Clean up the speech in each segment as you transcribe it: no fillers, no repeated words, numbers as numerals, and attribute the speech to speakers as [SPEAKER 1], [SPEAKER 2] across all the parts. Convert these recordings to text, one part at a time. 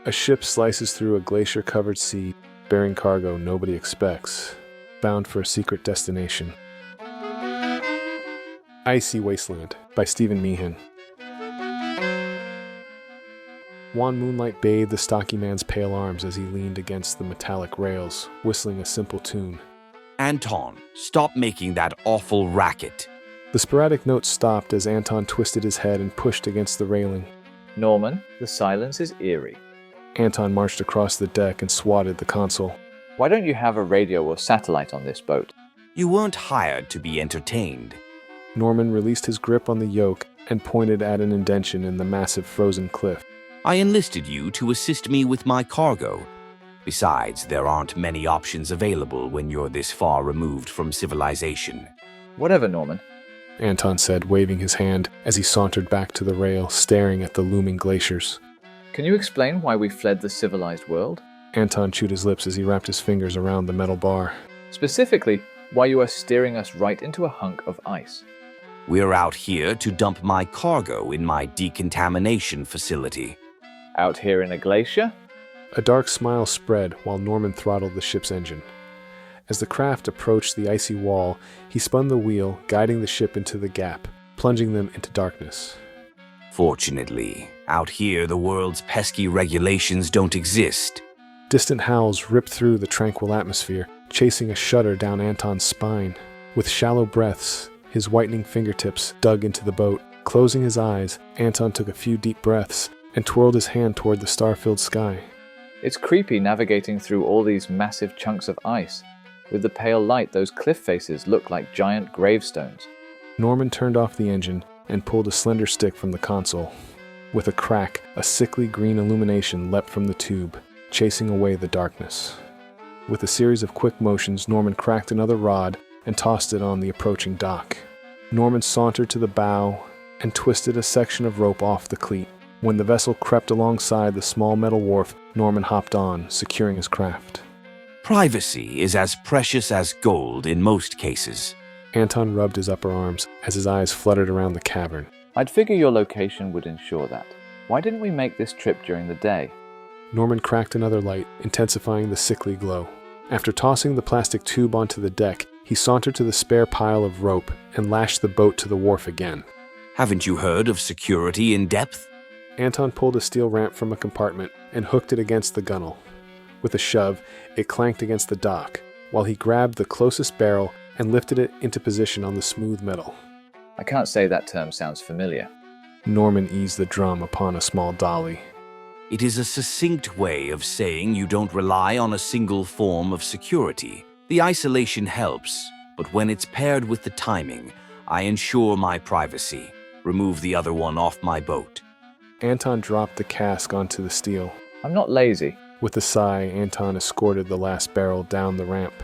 [SPEAKER 1] A ship slices through a glacier-covered sea, bearing cargo nobody expects, bound for a secret destination. Icy Wasteland by Stephen Meehan. Wan moonlight bathed the stocky man's pale arms as he leaned against the metallic rails, whistling a simple tune.
[SPEAKER 2] Anton, stop making that awful racket.
[SPEAKER 1] The sporadic notes stopped as Anton twisted his head and pushed against the railing.
[SPEAKER 3] Norman, the silence is eerie.
[SPEAKER 1] Anton marched across the deck and swatted the console.
[SPEAKER 3] Why don't you have a radio or satellite on this boat?
[SPEAKER 2] You weren't hired to be entertained.
[SPEAKER 1] Norman released his grip on the yoke and pointed at an indention in the massive frozen cliff.
[SPEAKER 2] I enlisted you to assist me with my cargo. Besides, there aren't many options available when you're this far removed from civilization.
[SPEAKER 3] Whatever, Norman.
[SPEAKER 1] Anton said, waving his hand as he sauntered back to the rail, staring at the looming glaciers.
[SPEAKER 3] Can you explain why we fled the civilized world?
[SPEAKER 1] Anton chewed his lips as he wrapped his fingers around the metal bar.
[SPEAKER 3] Specifically, why you are steering us right into a hunk of ice.
[SPEAKER 2] We're out here to dump my cargo in my decontamination facility.
[SPEAKER 3] Out here in a glacier?
[SPEAKER 1] A dark smile spread while Norman throttled the ship's engine. As the craft approached the icy wall, he spun the wheel, guiding the ship into the gap, plunging them into darkness.
[SPEAKER 2] Fortunately, out here the world's pesky regulations don't exist.
[SPEAKER 1] Distant howls ripped through the tranquil atmosphere, chasing a shudder down Anton's spine. With shallow breaths, his whitening fingertips dug into the boat. Closing his eyes, Anton took a few deep breaths and twirled his hand toward the star-filled sky.
[SPEAKER 3] It's creepy navigating through all these massive chunks of ice. With the pale light, those cliff faces look like giant gravestones.
[SPEAKER 1] Norman turned off the engine and pulled a slender stick from the console. With a crack, a sickly green illumination leapt from the tube, chasing away the darkness. With a series of quick motions, Norman cracked another rod and tossed it on the approaching dock. Norman sauntered to the bow and twisted a section of rope off the cleat. When the vessel crept alongside the small metal wharf, Norman hopped on, securing his craft.
[SPEAKER 2] Privacy is as precious as gold in most cases.
[SPEAKER 1] Anton rubbed his upper arms as his eyes fluttered around the cavern.
[SPEAKER 3] I'd figure your location would ensure that. Why didn't we make this trip during the day?
[SPEAKER 1] Norman cracked another light, intensifying the sickly glow. After tossing the plastic tube onto the deck, he sauntered to the spare pile of rope and lashed the boat to the wharf again.
[SPEAKER 2] Haven't you heard of security in depth?
[SPEAKER 1] Anton pulled a steel ramp from a compartment and hooked it against the gunwale. With a shove, it clanked against the dock, while he grabbed the closest barrel and lifted it into position on the smooth metal.
[SPEAKER 3] I can't say that term sounds familiar.
[SPEAKER 1] Norman eased the drum upon a small dolly.
[SPEAKER 2] It is a succinct way of saying you don't rely on a single form of security. The isolation helps, but when it's paired with the timing, I ensure my privacy. Remove the other one off my boat.
[SPEAKER 1] Anton dropped the cask onto the steel.
[SPEAKER 3] I'm not lazy.
[SPEAKER 1] With a sigh, Anton escorted the last barrel down the ramp.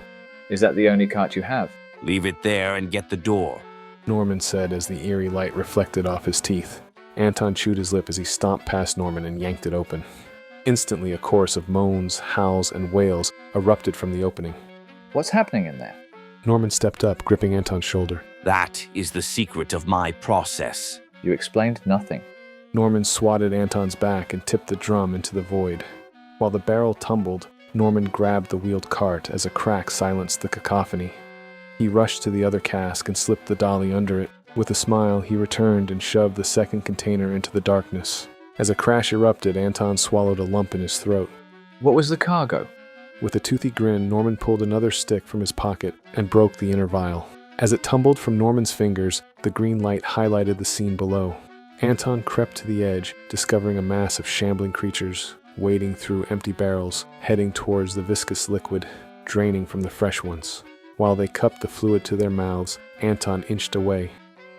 [SPEAKER 3] Is that the only cart you have?
[SPEAKER 2] Leave it there and get the door.
[SPEAKER 1] Norman said as the eerie light reflected off his teeth. Anton chewed his lip as he stomped past Norman and yanked it open. Instantly, a chorus of moans, howls, and wails erupted from the opening.
[SPEAKER 3] What's happening in there?
[SPEAKER 1] Norman stepped up, gripping Anton's shoulder.
[SPEAKER 2] That is the secret of my process.
[SPEAKER 3] You explained nothing.
[SPEAKER 1] Norman swatted Anton's back and tipped the drum into the void. While the barrel tumbled, Norman grabbed the wheeled cart as a crack silenced the cacophony. He rushed to the other cask and slipped the dolly under it. With a smile, he returned and shoved the second container into the darkness. As a crash erupted, Anton swallowed a lump in his throat.
[SPEAKER 3] What was the cargo?
[SPEAKER 1] With a toothy grin, Norman pulled another stick from his pocket and broke the inner vial. As it tumbled from Norman's fingers, the green light highlighted the scene below. Anton crept to the edge, discovering a mass of shambling creatures, wading through empty barrels, heading towards the viscous liquid, draining from the fresh ones. While they cupped the fluid to their mouths, Anton inched away.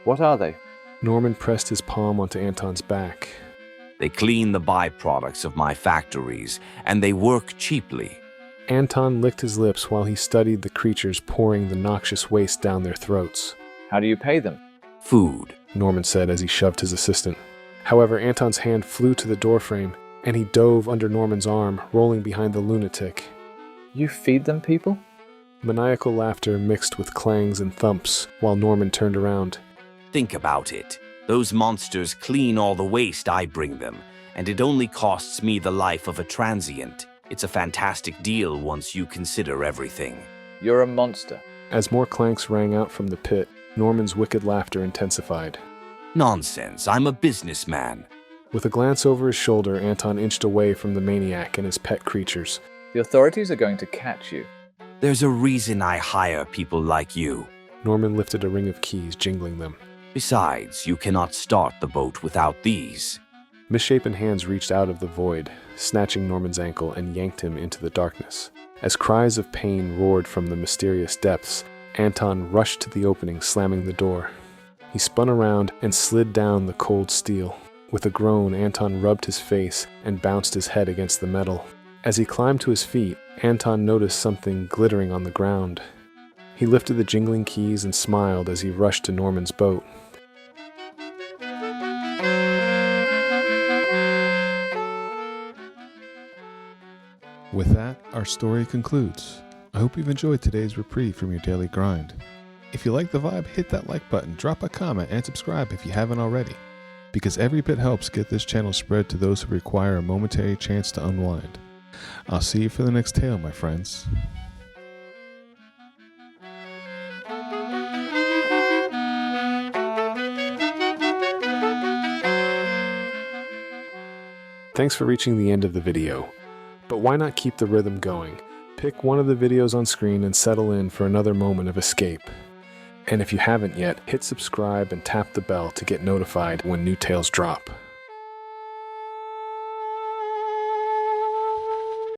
[SPEAKER 3] What are they?
[SPEAKER 1] Norman pressed his palm onto Anton's back.
[SPEAKER 2] They clean the byproducts of my factories, and they work cheaply.
[SPEAKER 1] Anton licked his lips while he studied the creatures pouring the noxious waste down their throats.
[SPEAKER 3] How do you pay them?
[SPEAKER 2] Food,
[SPEAKER 1] Norman said as he shoved his assistant. However, Anton's hand flew to the doorframe, and he dove under Norman's arm, rolling behind the lunatic.
[SPEAKER 3] You feed them people?
[SPEAKER 1] Maniacal laughter mixed with clangs and thumps while Norman turned around.
[SPEAKER 2] Think about it. Those monsters clean all the waste I bring them, and it only costs me the life of a transient. It's a fantastic deal once you consider everything.
[SPEAKER 3] You're a monster.
[SPEAKER 1] As more clanks rang out from the pit, Norman's wicked laughter intensified.
[SPEAKER 2] Nonsense, I'm a businessman.
[SPEAKER 1] With a glance over his shoulder, Anton inched away from the maniac and his pet creatures.
[SPEAKER 3] The authorities are going to catch you.
[SPEAKER 2] There's a reason I hire people like you.
[SPEAKER 1] Norman lifted a ring of keys, jingling them.
[SPEAKER 2] Besides, you cannot start the boat without these.
[SPEAKER 1] Misshapen hands reached out of the void, snatching Norman's ankle and yanked him into the darkness. As cries of pain roared from the mysterious depths, Anton rushed to the opening, slamming the door. He spun around and slid down the cold steel. With a groan, Anton rubbed his face and bounced his head against the metal. As he climbed to his feet, Anton noticed something glittering on the ground. He lifted the jingling keys and smiled as he rushed to Norman's boat. With that, our story concludes. I hope you've enjoyed today's reprieve from your daily grind. If you like the vibe, hit that like button, drop a comment, and subscribe if you haven't already. Because every bit helps get this channel spread to those who require a momentary chance to unwind. I'll see you for the next tale, my friends. Thanks for reaching the end of the video. But why not keep the rhythm going? Pick one of the videos on screen and settle in for another moment of escape. And if you haven't yet, hit subscribe and tap the bell to get notified when new tales drop.